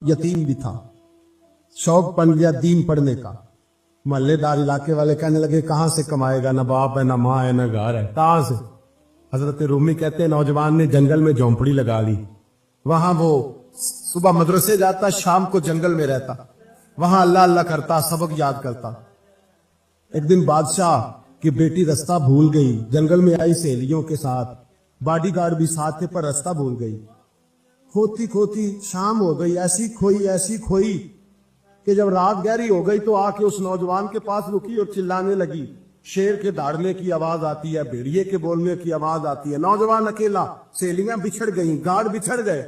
यतीम भी था, शौक बन गया दीन पढ़ने का। मोहल्लेदार इलाके वाले कहने लगे कहां से कमाएगा, ना बाप है, ना माँ है, ना घर है, कहां से। हजरत रूमी कहते हैं नौजवान ने जंगल में झोंपड़ी लगा ली। वहां वो सुबह मदरसे जाता, शाम को जंगल में रहता, वहां अल्लाह अल्लाह करता, सबक याद करता। एक दिन बादशाह की बेटी रास्ता भूल गई, जंगल में आई सहेलियों के साथ, बॉडीगार्ड भी साथ थे पर रास्ता भूल गई। खोती खोती शाम हो गई, ऐसी खोई कि जब रात गहरी हो गई तो आके उस नौजवान के पास रुकी और चिल्लाने लगी। शेर के दहाड़ने की आवाज आती है, भेड़िए के बोलने की आवाज आती है। नौजवान अकेला, सहेलियां बिछड़ गई, गार्ड बिछड़ गए।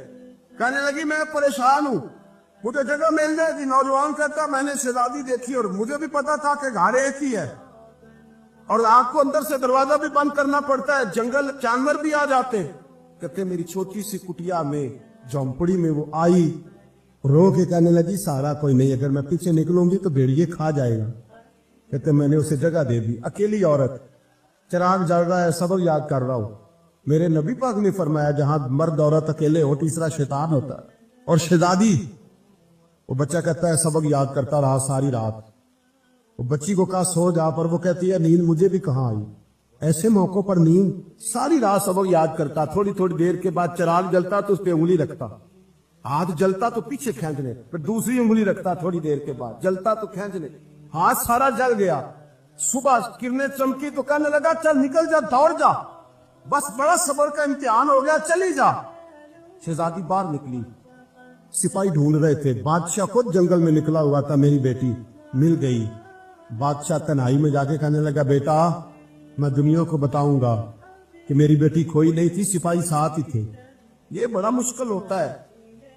कहने लगी मैं परेशान हूं, मुझे जगह मिल जाएगी। नौजवान कहता मैंने शहजादी देखी और मुझे भी पता था कि घर एक ही है और आग को अंदर से दरवाजा भी बंद करना पड़ता है, जंगल जानवर भी आ जाते। कहते मेरी छोटी सी कुटिया में, झोंपड़ी में वो आई, रो के कहने लगी सहारा कोई नहीं, अगर मैं पीछे निकलूंगी तो भेड़िए खा जाएगा। कहते मैंने उसे जगह दे दी। अकेली औरत, चिराग जल रहा है, सबक याद कर रहा हूं। मेरे नबी पाक ने फरमाया जहां मर्द औरत अकेले हो तीसरा शैतान होता है। और शहजादी, वो बच्चा कहता है सबक याद करता रहा सारी रात। वो बच्ची को कहा सो जा, पर वो कहती है नींद मुझे भी कहां आई। ऐसे मौकों पर नींद, सारी रात सबक याद करता। थोड़ी थोड़ी देर के बाद चिराग जलता तो उस पर उंगली रखता, हाथ जलता तो पीछे खींचने, फिर दूसरी उंगली रखता, थोड़ी देर के बाद जलता तो खींचने, हाथ सारा जल गया। सुबह किरणें चमकी तो कहने लगा चल निकल जा, दौड़ जा, बस बड़ा सबर का इम्तिहान हो गया, चली जा। शहजादी बाहर निकली, सिपाही ढूंढ रहे थे। बादशाह खुद जंगल में निकला हुआ था, मेरी बेटी मिल गई। बादशाह तन्हाई में जाके कहने लगा बेटा मैं दुनिया को बताऊंगा कि मेरी बेटी खोई नहीं थी, सिपाही साथ ही थे। ये बड़ा मुश्किल होता है,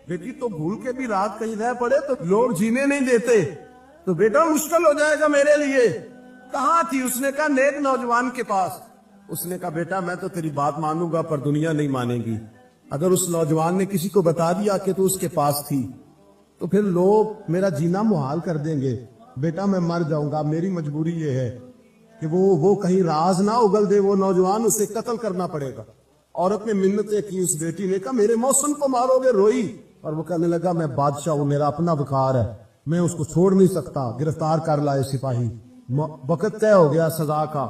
बेटी तो भूल के भी रात कहीं रह पड़े तो लोग जीने नहीं देते, तो बेटा मुश्किल हो जाएगा मेरे लिए। कहाँ थी? उसने कहा नेक नौजवान के पास। उसने कहा बेटा मैं तो तेरी बात मानूंगा पर दुनिया नहीं मानेगी। अगर उस नौजवान ने किसी को बता दिया कि तू उसके पास थी तो फिर लोग मेरा जीना मुहाल कर देंगे। बेटा मैं मर जाऊंगा, मेरी मजबूरी ये है कि वो कहीं राज ना उगल दे वो नौजवान, उसे कत्ल करना पड़ेगा। औरत ने मिन्नतें की, उस बेटी ने कहा मेरे मौसम को मारोगे, रोई। और वो कहने लगा मैं बादशाह हूं, मेरा अपना वकार है, मैं उसको छोड़ नहीं सकता। गिरफ्तार कर लाए सिपाही। वक्त तय हो गया सजा का।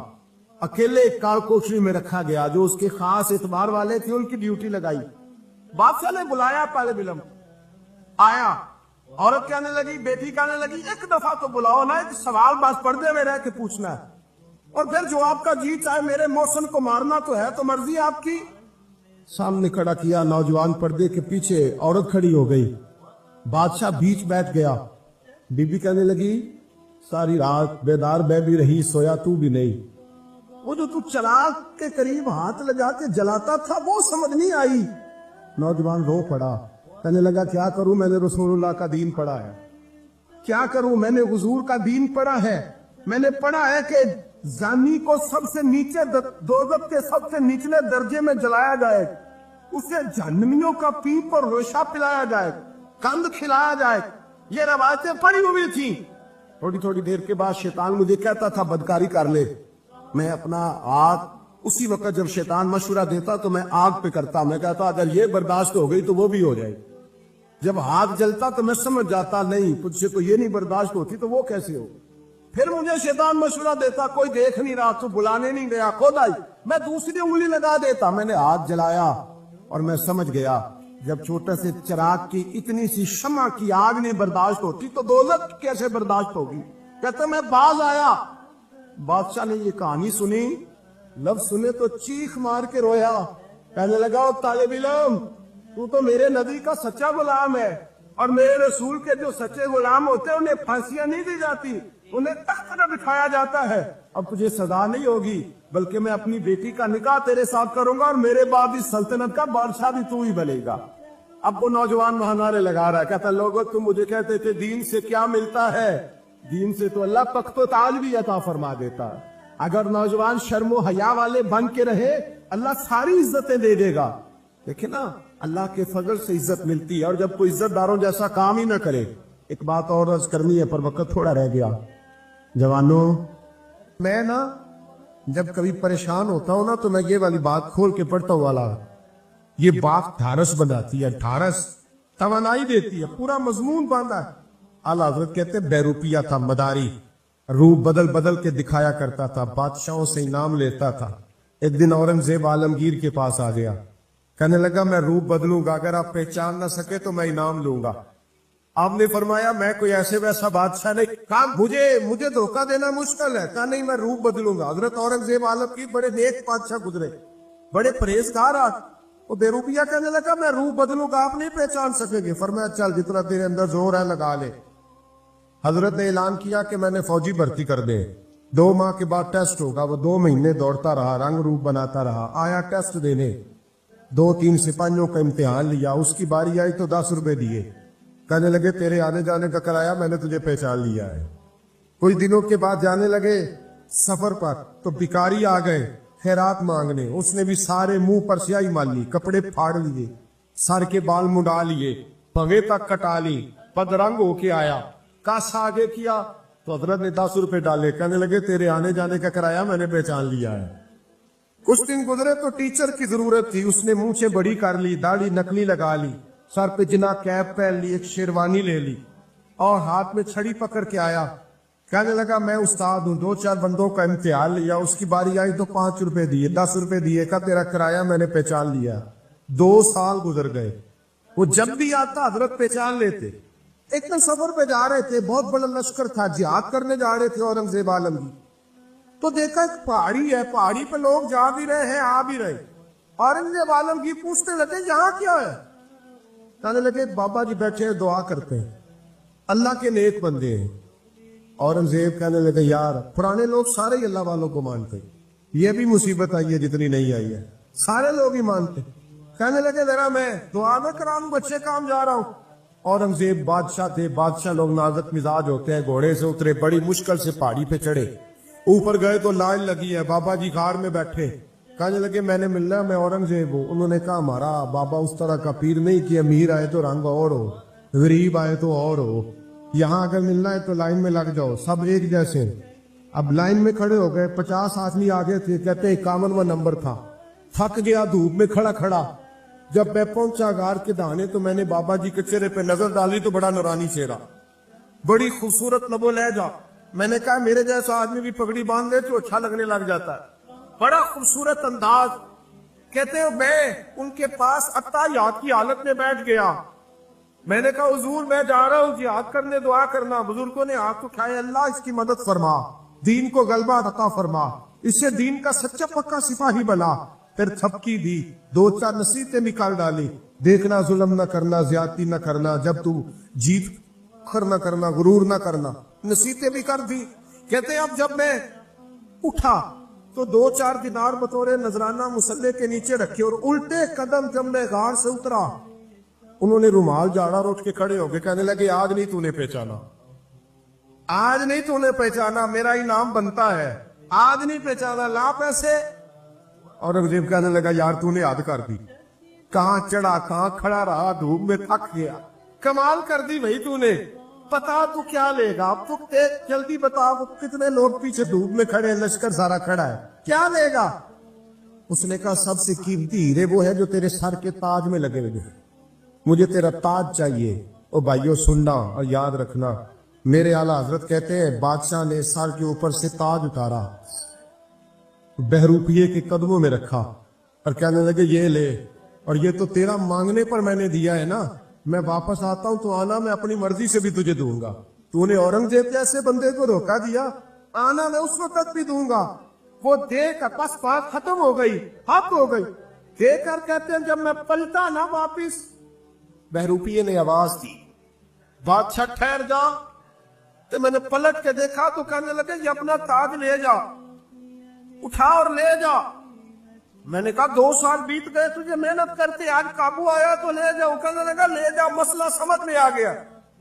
अकेले काल कोठरी में रखा गया, जो उसके खास एतबार वाले थे उनकी ड्यूटी लगाई। बादशाह ने बुलाया, पहले विलम्ब आया। औरत कहने लगी, बेटी कहने लगी एक दफा तो बुलाओ ना, एक सवाल बस पर्दे में रह के पूछना है और फिर जो आपका जी चाहे, मेरे मौसम को मारना तो है, तो मर्जी आपकी। सामने खड़ा किया, नौजवान पर्दे के पीछे, औरत खड़ी हो गई। बादशाह बीच बैठ गया। बीबी कहने लगी सारी रात बेदार मैं भी रही, सोया तू भी नहीं। वो जो तू चिराग के करीब हाथ लगा के जलाता था वो समझ नहीं आई। नौजवान रो पड़ा, कहने लगा क्या करूं, मैंने रसूलुल्लाह का दीन पढ़ा है, क्या करूं, मैंने हुजूर का दीन पढ़ा है। मैंने पढ़ा है कि जानी को सबसे नीचे दोज़ख के सबसे निचले दर्जे में जलाया जाए, उसे जहन्नमियों का पीप और रोशा पिलाया जाए, कंद खिलाया जाए। ये रवायतें पड़ी हुई थी। थोड़ी थोड़ी देर के बाद शैतान मुझे कहता था बदकारी कर ले। मैं अपना आग, उसी वक्त जब शैतान मशवरा देता तो मैं आग पे करता। मैं कहता अगर ये बर्दाश्त हो गई तो वो भी हो जाएगी। जब हाथ जलता तो मैं समझ जाता नहीं तुझसे तो ये नहीं बर्दाश्त होती तो वो कैसे हो। फिर मुझे शैतान मशवरा देता कोई देख नहीं रहा, तू बुलाने नहीं गया, खुद आई। मैं दूसरी उंगली लगा देता। मैंने हाथ जलाया और मैं समझ गया जब छोटे से चिराग की इतनी सी शमा की आग नहीं बर्दाश्त होती तो दोज़ख कैसे बर्दाश्त होगी। कहते मैं बाज आया। बादशाह ने ये कहानी सुनी, लफ्ज सुने तो चीख मार के रोया। कहने लगा तालिब इल्म तू तो मेरे नबी का सच्चा गुलाम है और मेरे रसूल के जो सच्चे गुलाम होते हैं उन्हें फांसियां नहीं दी जाती, उन्हें तख्त पर बिठाया जाता है। अब तुझे सजा नहीं होगी बल्कि मैं अपनी बेटी का निकाह तेरे साथ करूंगा और मेरे बाद इस सल्तनत का बादशाह भी तू ही बनेगा। अब वो नौजवान वहां नारे लगा रहा है, कहता लोगों तुम मुझे कहते थे दीन से क्या मिलता है, दीन से तो अल्लाह तख्त व ताज भी अता फरमा देता है। अगर नौजवान शर्मो हया वाले बन के रहे अल्लाह सारी इज्जतें दे देगा। देखे ना अल्लाह के फजल से इज्जत मिलती है और जब कोई इज्जतदारों जैसा काम ही ना करे। एक बात और अर्ज करनी है पर वक्त थोड़ा रह गया। जवानों, मैं ना जब कभी परेशान होता हूं ना तो मैं ये वाली बात खोल के पढ़ता हूं वाला, ये बात ढारस बनाती है। ढारस तवानाई देती है, पूरा मजमून बांधा है। आला हजरत कहते बेरूपिया था, मदारी, रूप बदल बदल के दिखाया करता था, बादशाहों से इनाम लेता था। एक दिन औरंगजेब आलमगीर के पास आ गया, कहने लगा मैं रूप बदलूंगा, अगर आप पहचान ना सके तो मैं इनाम लूंगा। आपने फरमाया मैं कोई ऐसे वैसा बादशाह नहीं, कहा मुझे धोखा देना मुश्किल है, कहा नहीं मैं रूप बदलूंगा। हजरत औरंगजेब आलमगीर बड़े नेक बादशाह गुजरे, बड़े परहेजगार। वो बेरूपिया कहने लगा मैं रूप बदलूंगा, आप नहीं पहचान सकेंगे। फरमाया चल जितना तेरे अंदर जोर है लगा ले। हजरत ने ऐलान किया कि मैंने फौजी भर्ती कर दे, 2 माह के बाद टेस्ट होगा। वो 2 महीने दौड़ता रहा, रंग रूप बनाता रहा, आया टेस्ट देने, 2-3 सिपाहियों का इम्तिहान लिया, उसकी बारी आई तो 10 रुपए दिए, कहने लगे तेरे आने जाने का कराया मैंने तुझे पहचान लिया है। कुछ दिनों के बाद जाने लगे सफर पर, तो भिखारी आ गए खैरात मांगने, उसने भी सारे मुंह पर स्याही माली, कपड़े फाड़ लिए, सर के बाल मुंडा लिए, भवे तक कटा ली, बदरंग होके आया, कासा आगे किया तो हजरत ने 10 रुपए डाले, कहने लगे तेरे आने जाने का कराया मैंने पहचान लिया है। कुछ दिन गुजरे तो टीचर की जरूरत थी, उसने मुंह से बड़ी कर ली, दाढ़ी नकली लगा ली, सर पे जिना कैप पहन ली, एक शेरवानी ले ली और हाथ में छड़ी पकड़ के आया, कहने लगा मैं उस्ताद हूँ। 2-4 बंदों का इम्तिहान लिया, उसकी बारी आई तो 5 रुपए दिए, 10 रुपए दिए, का तेरा किराया मैंने पहचान लिया। 2 साल गुजर गए, वो जब भी आता हजरत पहचान लेते। एक दिन सफर पे जा रहे थे, बहुत बड़ा लश्कर था, जिहाद करने जा रहे थे औरंगजेब आलमगीर, तो देखा एक पहाड़ी है, पहाड़ी पे लोग जा भी रहे हैं आ भी रहे। औरंगजेब आलमगीर पूछने लगे यहाँ क्या है, कहने लगे बाबा जी बैठे हैं दुआ करते हैं, अल्लाह के नेक बंदे हैं। औरंगजेब कहने लगे यार पुराने लोग सारे ही अल्लाह वालों को मानते, ये भी मुसीबत आई है जितनी नहीं आई है, सारे लोग ही मानते। कहने लगे जरा मैं दुआ में करा लूं, बच्चे काम जा रहा हूं। औरंगजेब बादशाह थे, बादशाह लोग नाजुक मिजाज होते हैं, घोड़े से उतरे, बड़ी मुश्किल से पहाड़ी पे चढ़े, ऊपर गए तो लाइन लगी है, बाबा जी कार में बैठे, कहने लगे मैंने मिलना, मैं औरंगजेब हूँ। उन्होंने कहा हमारा बाबा उस तरह का पीर नहीं कि अमीर आए तो रंग और हो, गरीब आए तो और हो, यहाँ अगर मिलना है तो लाइन में लग जाओ, सब एक जैसे। अब लाइन में खड़े हो गए, 50 आदमी आगे थे, कहते 51वां नंबर था। थक गया धूप में खड़ा खड़ा, जब मैं पहुंचा गार के दाने तो मैंने बाबा जी के चेहरे पे नजर डाली तो बड़ा नूरानी चेहरा, बड़ी खूबसूरत लबो लहजा। मैंने कहा मेरे जैसा आदमी भी पगड़ी बांध ले तो अच्छा लगने लग जाता है, बड़ा खूबसूरत अंदाज। कहते हो मैं उनके पास अत्ताहियात की हालत में बैठ गया। मैंने कहा हुजूर मैं जा रहा हूँ जिहाद करने, दुआ करना। बुजुर्गों ने हाथ उठाए, अल्लाह इसकी मदद फरमा, दीन को गलबा अता फरमा, इससे दीन का सच्चा पक्का सिपाही बना। फिर थपकी दी, 2-4 नसीहतें निकाल डाली, देखना जुल्म न करना, ज्यादती न करना, जब तू जीत खर न करना, गुरूर न करना, नसीहतें भी कर दी। कहते अब जब मैं उठा तो 2-4 दिनार बतौरे नजराना मुसल्ले के नीचे रखे और उल्टे कदम जब मैं गार से उतरा, उन्होंने रुमाल झाड़ा और उठ के खड़े हो गए, कहने लगे आज नहीं तूने पहचाना, आज नहीं तूने पहचाना, मेरा इनाम बनता है, आज नहीं पहचाना, ला पैसे। औरंगजेब कहने लगा यार तूने याद कर दी, कहां चढ़ा कहां खड़ा रहा, धूप में थक गया, कमाल कर दी भाई तूने, पता तू क्या लेगा, अब तू जल्दी बता, वो कितने लोग पीछे धूप में खड़े, लश्कर सारा खड़ा है, क्या लेगा। उसने कहा सबसे कीमती हीरे वो है जो तेरे सर के ताज में लगे हुए, मुझे तेरा ताज चाहिए। ओ भाइयों सुनना और याद रखना, मेरे आला हजरत कहते हैं बादशाह ने सर के ऊपर से ताज उतारा, बहरूपिये के कदमों में रखा और कहने लगे ये ले, और ये तो तेरा मांगने पर मैंने दिया है ना, मैं वापस आता हूं तो आना, मैं अपनी मर्जी से भी तुझे दूंगा। तूने औरंगजेब जैसे बंदे को धोखा दिया, आना मैं उस वक्त भी दूंगा। वो देकर बस बात खत्म हो गई, हक हो गई। देकर कहते हैं जब मैं पलटा ना वापिस, बहरूपिये ने आवाज दी बादशाह ठहर जा, तो मैंने पलट के देखा तो कहने लगे ये अपना ताज ले जा, उठा और ले जा। मैंने कहा 2 साल बीत गए तुझे मेहनत करते, आज काबू आया तो ले जाओ। कहने लगा ले जा, मसला समझ में आ गया।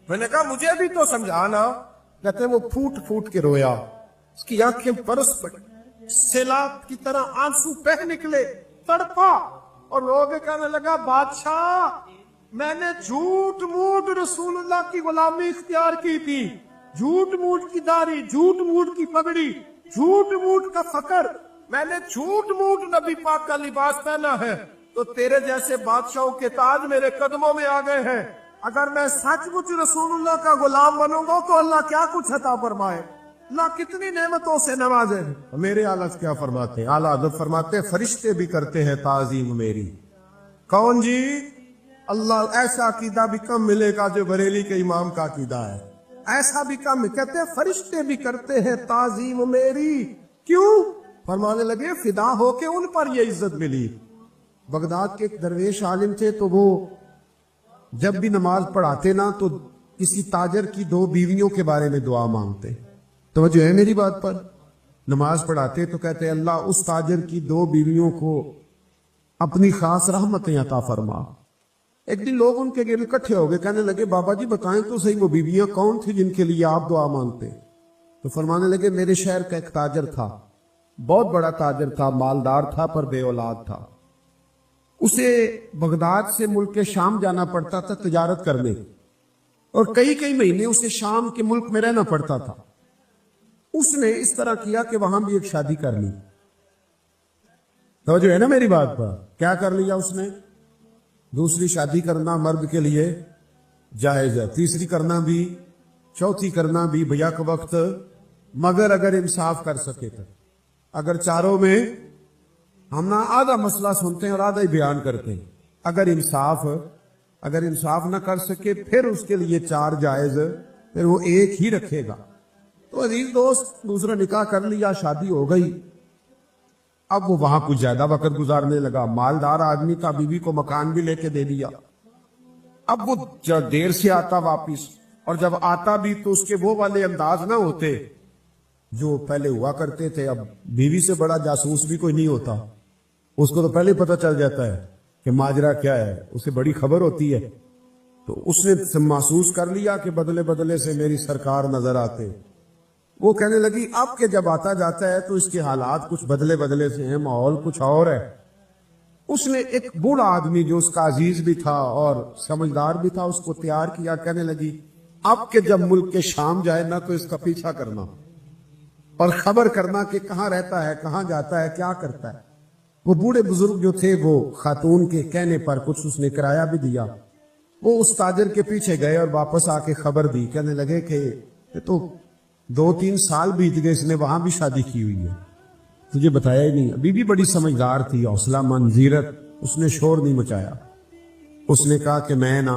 मैंने कहा मुझे भी तो समझाना। कहते वो फूट फूट के रोया, उसकी आंखें बरस पड़ी, सैलाब की तरह आंसू बह निकले, तड़पा और रो के कहने लगा बादशाह मैंने झूठ मूठ रसूलुल्लाह की गुलामी इख्तियार की थी, झूठ मूठ की दाढ़ी, झूठ मूठ की पगड़ी, झूठ मूठ का फकर, मैंने झूठ मूठ नबी पाक का लिबास पहना है, तो तेरे जैसे बादशाहों के ताज मेरे कदमों में आ गए हैं। अगर मैं सचमुच रसूलुल्लाह का गुलाम बनूंगा तो अल्लाह क्या कुछ अता फरमाए, अल्लाह कितनी नेमतों से नवाजे। मेरे आला क्या फरमाते हैं, आला हज़रत फरमाते हैं फरिश्ते भी करते हैं ताजीम मेरी। कौन जी? अल्लाह। ऐसा अकीदा भी कम मिलेगा जो बरेली के इमाम का अकीदा है, ऐसा भी कम। कहते हैं फरिश्ते भी करते हैं ताजीम मेरी। क्यों? फरमाने लगे फिदा होके उन पर ये इज्जत मिली। बगदाद के एक दरवेश आलिम थे, तो वो जब भी नमाज पढ़ाते ना तो किसी ताजर की 2 बीवियों के बारे में दुआ मांगते। तो जो है मेरी बात पर, नमाज पढ़ाते तो कहते अल्लाह उस ताजर की 2 बीवियों को अपनी खास रहमतें अता फरमा। एक दिन लोग उनके गिर्द इकट्ठे हो गए, कहने लगे बाबा जी बताएं तो सही वो बीवियां कौन थी जिनके लिए आप दुआ मांगते। तो फरमाने लगे मेरे शहर का एक ताजर था, बहुत बड़ा ताजर था, मालदार था पर बे औलाद था। उसे बगदाद से मुल्क के शाम जाना पड़ता था तिजारत करने, और कई कई महीने उसे शाम के मुल्क में रहना पड़ता था। उसने इस तरह किया कि वहां भी एक शादी कर ली। तो जो है ना मेरी बात पर, क्या कर लिया उसने? दूसरी शादी करना मर्द के लिए जायज है, तीसरी करना भी, चौथी करना भी भैया के वक्त, मगर अगर इंसाफ कर सके तो। अगर चारों में हम ना आधा मसला सुनते हैं और आधा ही बयान करते हैं, अगर इंसाफ ना कर सके फिर उसके लिए 4 जायज, फिर वो एक ही रखेगा। तो अजीज दोस्त, दूसरा निकाह कर लिया, शादी हो गई। अब वो वहां कुछ ज्यादा वक्त गुजारने लगा, मालदार आदमी का, बीवी को मकान भी लेके दे दिया। अब वो जब देर से आता वापिस, और जब आता भी तो उसके वो वाले अंदाज ना होते जो पहले हुआ करते थे। अब बीवी से बड़ा जासूस भी कोई नहीं होता, उसको तो पहले पता चल जाता है कि माजरा क्या है, उसे बड़ी खबर होती है। तो उसने महसूस कर लिया कि बदले बदले से मेरी सरकार नजर आते। वो कहने लगी अब के जब आता जाता है तो इसके हालात कुछ बदले बदले से हैं, माहौल कुछ और है। उसने एक बूढ़ा आदमी जो उसका अजीज भी था और समझदार भी था, उसको तैयार किया। कहने लगी अब के जब मुल्क के शाम जाए ना तो इसका पीछा करना और खबर करना कि कहाँ रहता है, कहाँ जाता है, क्या करता है। वो बूढ़े बुजुर्ग जो थे वो खातून के कहने पर कुछ उसने किराया भी दिया। वो उस ताजर के पीछे गए और वापस आके खबर दी। कहने लगे कि तो 2-3 साल बीत गए, इसने वहां भी शादी की हुई है, तुझे बताया ही नहीं। बीबी बड़ी समझदार थी, हौसला मंद, जीरत, उसने शोर नहीं मचाया। उसने कहा कि मैं ना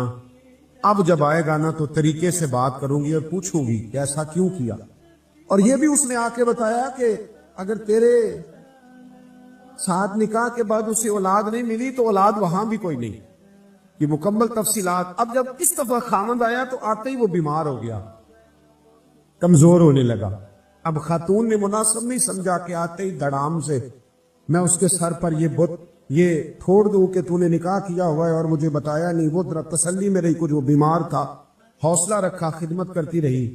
अब जब आएगा ना तो तरीके से बात करूंगी और पूछूंगी कि ऐसा क्यों किया। और ये भी उसने आके बताया कि अगर तेरे साथ निकाह के बाद उसे औलाद नहीं मिली तो औलाद वहां भी कोई नहीं, ये मुकम्मल तफसीलात। अब जब इस दफा खामद आया तो आते ही वो बीमार हो गया, कमजोर होने लगा। अब खातून ने मुनासिब नहीं समझा कि आते ही धड़ाम से मैं उसके सर पर ये छोड़ दूं कि तूने निकाह किया हुआ है और मुझे बताया नहीं। वो जरा तसल्ली में रही, कुछ वो बीमार था, हौसला रखा, खिदमत करती रही।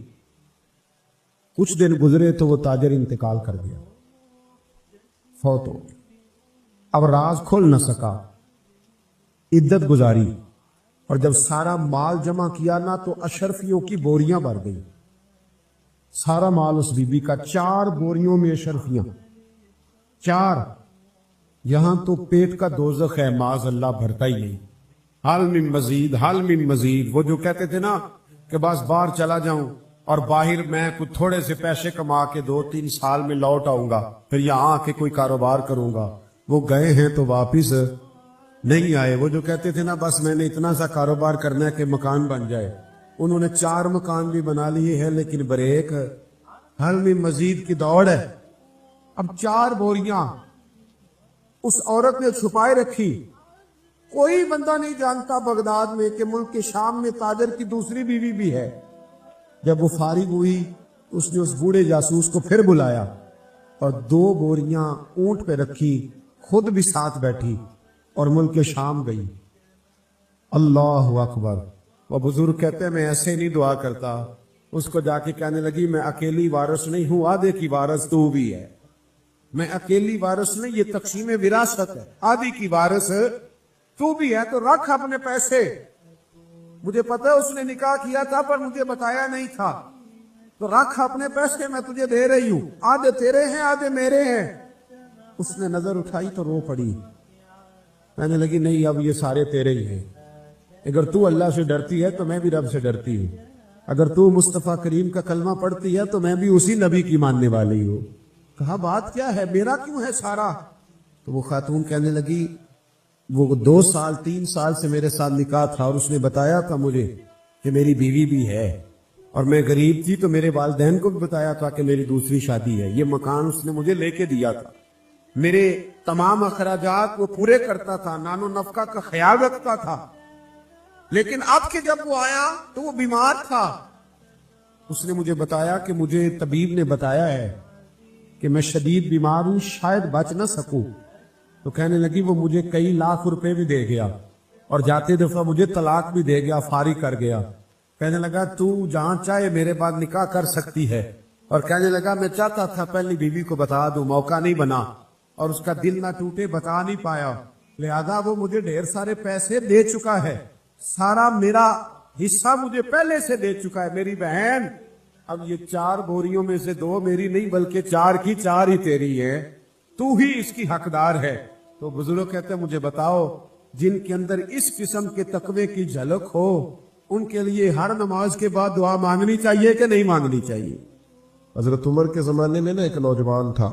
कुछ दिन गुजरे तो वो ताजर इंतकाल कर गया, फौत हो गया। अब राज खोल न सका, इद्दत गुजारी, और जब सारा माल जमा किया ना तो अशरफियों की बोरियां भर गई। सारा माल उस बीबी का, 4 बोरियों में अशरफियां, 4। यहां तो पेट का दोजख है, माज अल्लाह भरता ही नहीं। हाल मिन मजीद, हाल मिन मजीद। वो जो कहते थे ना कि बस बाहर चला जाऊं और बाहर मैं कुछ थोड़े से पैसे कमा के 2-3 साल में लौट आऊंगा, फिर यहां आके कोई कारोबार करूंगा, वो गए हैं तो वापिस नहीं आए। वो जो कहते थे ना बस मैंने इतना सा कारोबार करना है कि मकान बन जाए, उन्होंने 4 मकान भी बना लिए हैं, लेकिन ब्रेक हल में मजीद की दौड़ है। अब 4 बोरियां उस औरत ने छुपाए रखी। कोई बंदा नहीं जानता बगदाद में कि मुल्क के शाम में ताजर की दूसरी बीवी भी है। जब वो फारिग हुई उसने उस बूढ़े जासूस को फिर बुलाया और 2 बोरियां ऊंट पे रखी, खुद भी साथ बैठी और मुल्क के शाम गई। अल्लाह अकबर। वो बुजुर्ग कहते हैं मैं ऐसे नहीं दुआ करता। उसको जाके कहने लगी मैं अकेली वारिस नहीं हूं, आधे की वारिस तू भी है। मैं अकेली वारिस नहीं, ये तकसीम विरासत है, आधी की वारिस तू भी है। तो रख अपने पैसे, मुझे पता है उसने निकाह किया था पर मुझे बताया नहीं था, तो रख अपने पैसे, मैं तुझे दे रही हूं, आधे तेरे हैं आधे मेरे हैं। उसने नजर उठाई तो रो पड़ी, कहने लगी नहीं अब ये सारे तेरे ही हैं। अगर तू अल्लाह से डरती है तो मैं भी रब से डरती हूँ, अगर तू मुस्तफ़ा करीम का कलमा पढ़ती है तो मैं भी उसी नबी की मानने वाली हूँ। कहा बात क्या है, मेरा क्यों है सारा? तो वो खातून कहने लगी, वो 2 साल 3 साल से मेरे साथ निकाह था और उसने बताया था मुझे कि मेरी बीवी भी है, और मैं गरीब थी तो मेरे वालिदैन को भी बताया था कि मेरी दूसरी शादी है। ये मकान उसने मुझे लेके दिया था, मेरे तमाम अखराजात वो पूरे करता था, नानो नफका का ख्याल रखता था। लेकिन अब के जब वो आया तो वो बीमार था। उसने मुझे बताया कि मुझे तबीब ने बताया है कि मैं शदीद बीमार हूं, शायद बच ना सकूं। तो कहने लगी वो मुझे कई लाख रुपए भी दे गया और जाते दफा मुझे तलाक भी दे गया, फारिग कर गया। कहने लगा तू जहां चाहे मेरे बाद निकाह कर सकती है। और कहने लगा मैं चाहता था पहली बीवी को बता दूं, मौका नहीं बना और उसका दिल ना टूटे, बता नहीं पाया। लिहाजा वो मुझे ढेर सारे पैसे दे चुका है, सारा मेरा हिस्सा मुझे पहले से दे चुका है। मेरी बहन, अब ये 4 बोरियों में से 2 मेरी नहीं बल्कि 4 की 4 ही तेरी है, तू ही इसकी हकदार है। तो बुजुर्ग कहते हैं मुझे बताओ, जिनके अंदर इस किस्म के तकवे की झलक हो उनके लिए हर नमाज के बाद दुआ मांगनी चाहिए कि नहीं मांगनी चाहिए? हजरत उमर के जमाने में ना एक नौजवान था,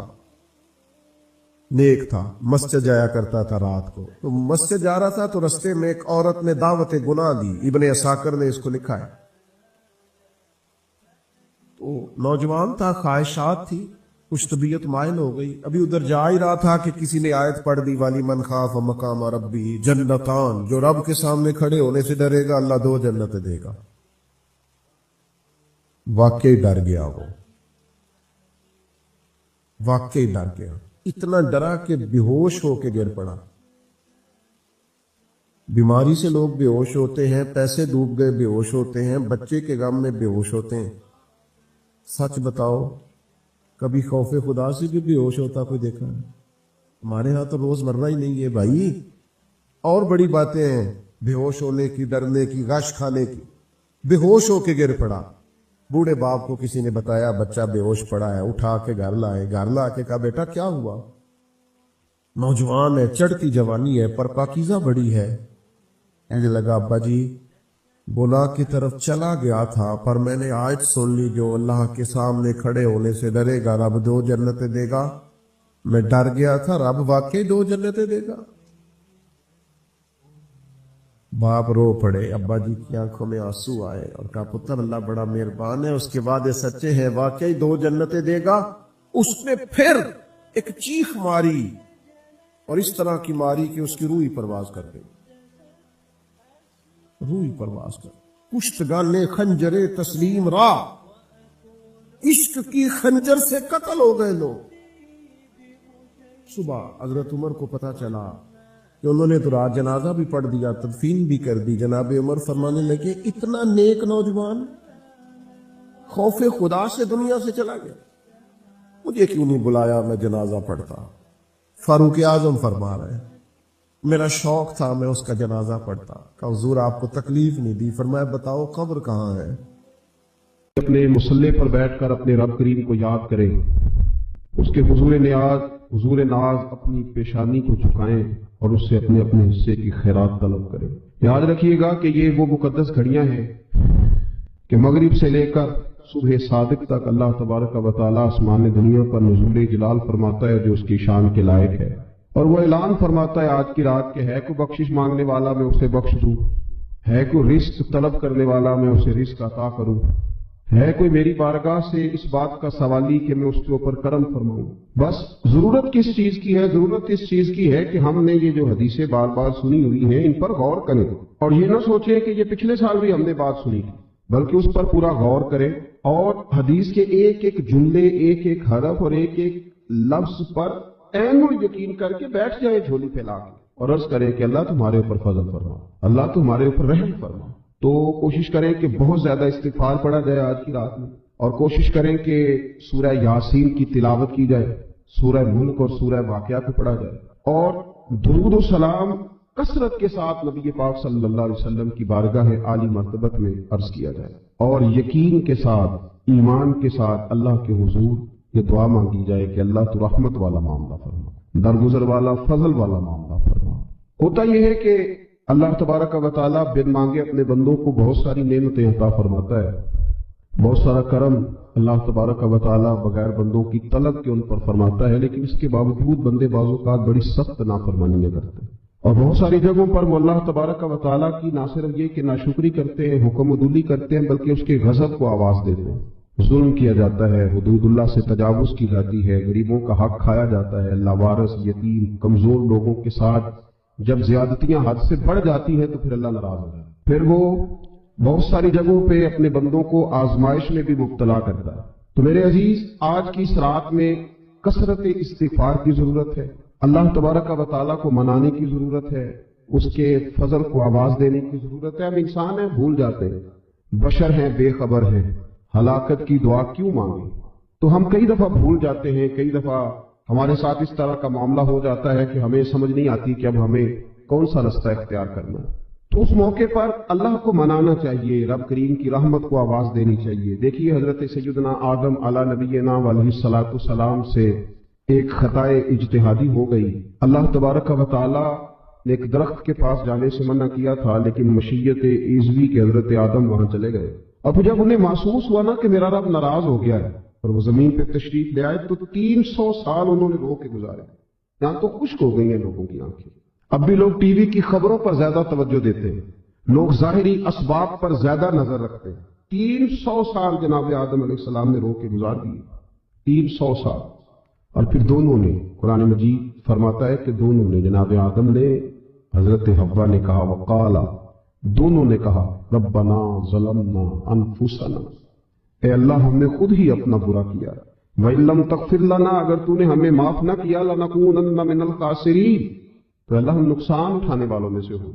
नेक था, मस्जिद जाया करता था रात को। तो मस्जिद जा रहा था तो रस्ते में एक औरत ने दावत गुनाह दी, इब्ने असाकर ने इसको लिखा है। तो नौजवान था, ख्वाहिशात थी, कुछ तबीयत माइल हो गई। अभी उधर जा ही रहा था कि किसी ने आयत पढ़ दी, वाली मन खाफ मकाम रब्बी जन्नतान, जो रब के सामने खड़े होने से डरेगा अल्लाह 2 जन्नतें देगा। वाकई डर गया, वो वाकई डर गया, इतना डरा कि बेहोश होके गिर पड़ा। बीमारी से लोग बेहोश होते हैं, पैसे डूब गए बेहोश होते हैं, बच्चे के गम में बेहोश होते हैं। सच बताओ, कभी खौफे खुदा से भी बेहोश होता कोई देखा है? हमारे यहां तो रोजमर्रा ही नहीं है भाई। और बड़ी बातें हैं बेहोश होने की, डरने की, गश खाने की। बेहोश होके गिर पड़ा। बूढ़े बाप को किसी ने बताया बच्चा बेहोश पड़ा है, उठा के घर लाए। घर ला के कहा बेटा क्या हुआ? नौजवान है, चढ़ती जवानी है, पर पाकीज़ा बड़ी है। कहने लगा अब्बा जी गुनाह की तरफ चला गया था, पर मैंने आयत सुन ली, जो अल्लाह के सामने खड़े होने से डरेगा रब 2 जन्नतें देगा। मैं डर गया था, रब वाकई 2 जन्नतें देगा। बाप रो पड़े, अब्बा जी की आंखों में आंसू आए और कहा पुत्र अल्लाह बड़ा मेहरबान है, उसके बाद ये सच्चे हैं, वाकई 2 जन्नतें देगा। उसने फिर एक चीख मारी और इस तरह की मारी कि उसकी रूह ही परवाज कर गई, रूह ही परवाज कर। पुश्तगाने खंजरे तस्लीम रा, इश्क की खंजर से कत्ल हो गए लोग। सुबह हजरत उमर को पता चला कि उन्होंने तो रात जनाजा भी पढ़ दिया, तदफीन भी कर दी। जनाब उमर फरमाने लगे इतना नेक नौजवान खौफे खुदा से दुनिया से चला गया, मुझे क्यों नहीं बुलाया, मैं जनाजा पढ़ता। फारूक आजम फरमा रहे हैं मेरा शौक था मैं उसका जनाजा पढ़ता। कहा हुजूर आपको तकलीफ नहीं दी? फरमाया बताओ कब्र कहाँ है? अपने मुसल्ले पर बैठकर अपने रब करीम को याद करें, उसके हुजूर नाज अपनी पेशानी को झुकाएं और उससे अपने अपने हिस्से की खैरात तलब करें। याद रखिएगा कि ये वो मुकद्दस घड़ियां हैं कि मगरिब से लेकर सुबह सादिक तक अल्लाह तबारक व तआला आसमान दुनिया पर नुज़ूल जलाल फरमाता है जो उसकी शान के लायक है। और वो ऐलान फरमाता है आज की रात के है कोई बख्शिश मांगने वाला मैं उसे बख्श दूं, है कोई रिस्क तलब करने वाला मैं उसे रिस्क अता करूं, है कोई मेरी बारगाह से इस बात का सवाली कि मैं उसके ऊपर करम फरमाऊं। बस जरूरत किस चीज की है? जरूरत इस चीज की है कि हमने ये जो हदीसें बार बार सुनी हुई हैं इन पर गौर करें और ये ना सोचें कि ये पिछले साल भी हमने बात सुनी थी, बल्कि उस पर पूरा गौर करें और हदीस के एक एक जुमले, एक एक हरफ और एक एक लफ्ज पर ऐनुल यकीन करके बैठ जाए झोली फैला के और अर्ज करें कि अल्लाह तुम्हारे ऊपर फजल फरमा, अल्लाह तुम्हारे ऊपर रहम फरमा। तो कोशिश करें कि बहुत ज्यादा इस्तिगफार पढ़ा जाए आज की रात में और कोशिश करें कि सूरह यासीन की तिलावत की जाए, सूरह मुल्क और सूरह वाक़िया को पढ़ा जाए और दुरूद और सलाम कसरत के साथ नबी पाक सल्लल्लाहु अलैहि वसल्लम की बारगाह आली मर्तबत में अर्ज किया जाए और यकीन के साथ, ईमान के साथ अल्लाह के हुजूर ये दुआ मांगी जाए कि अल्लाह तो रहमत वाला मामला फरमा, दरगुजर वाला, फजल वाला मामला फरमा। होता यह है कि अल्लाह तबारक व तआला बिन मांगे अपने बंदों को बहुत सारी नेमतें अता फरमाता है, बहुत सारा करम अल्लाह तबारक व तआला बगैर बंदों की तलब के उन पर फरमाता है, लेकिन इसके बावजूद बंदे बाज़-औक़ात बड़ी सख्त नाफरमानियां करते हैं। और बहुत सारी जगहों पर वो अल्लाह तबारक व तआला की ना सिर्फ ये कि नाशुक्री करते हैं, हुक्म उदूली करते हैं, बल्कि उसके गज़ब को आवाज देते हैं। जुल्म किया जाता है, हुदूदुल्लाह से तजावुज की जाती है, गरीबों का हक खाया जाता है, लावारिस, यतीम, कमजोर लोगों के साथ जब ज्यादतियां हद से बढ़ जाती हैं तो फिर अल्लाह नाराज हो जाता है। फिर वो बहुत सारी जगहों पे अपने बंदों को आजमाइश में भी मुब्तला करता है। तो मेरे अजीज, आज की इस रात में कसरत इस्तिग़फ़ार की जरूरत है, अल्लाह तबारक व तआला को मनाने की जरूरत है, उसके फजल को आवाज देने की जरूरत है। हम इंसान हैं, भूल जाते हैं, बशर हैं, बेखबर हैं, हलाकत की दुआ क्यों मांगे। तो हम कई दफा भूल जाते हैं, कई दफा हमारे साथ इस तरह का मामला हो जाता है कि हमें समझ नहीं आती कि अब हमें कौन सा रास्ता इख्तियार करना है। तो उस मौके पर अल्लाह को मनाना चाहिए, रब करीम की रहमत को आवाज देनी चाहिए। देखिए, हजरत सैयदना आदम अला नबीना अलैहिस्सलातु सलाम से एक खताए इज्तिहादी हो गई। अल्लाह तबारक व तआला ने एक दरख्त के पास जाने से मना किया था, लेकिन मशीयत इज़वी के हजरत आदम वहां चले गए। अब जब उन्हें महसूस हुआ ना कि मेरा रब नाराज हो गया है और वो जमीन पे तशरीफ ले आए, तो 300 साल उन्होंने रो के गुजारे। यहां तो खुश्क हो गई हैं लोगों की आंखें। अब भी लोग टीवी की खबरों पर ज्यादा तवज्जो देते हैं, लोग जाहिरी असबाब पर ज्यादा नजर रखते हैं। 300 साल जनाब आदम अलैहिस्सलाम ने रो के गुजार दिए, 300 साल। और फिर दोनों ने, कुरान मजीद फरमाता है कि दोनों ने, जनाब आदम ने, हजरत हव्वा ने कहा, वकाला, दोनों ने कहा, रब्बना ज़लमना अनफुसना, ए अल्लाह हमने खुद ही अपना बुरा किया, व इल्लम तग़फिर लना, अगर तूने हमें माफ न किया, लनकूनन्ना मिनल खासिरीन, तो अल्लाह हम नुकसान उठाने वालों में से हो।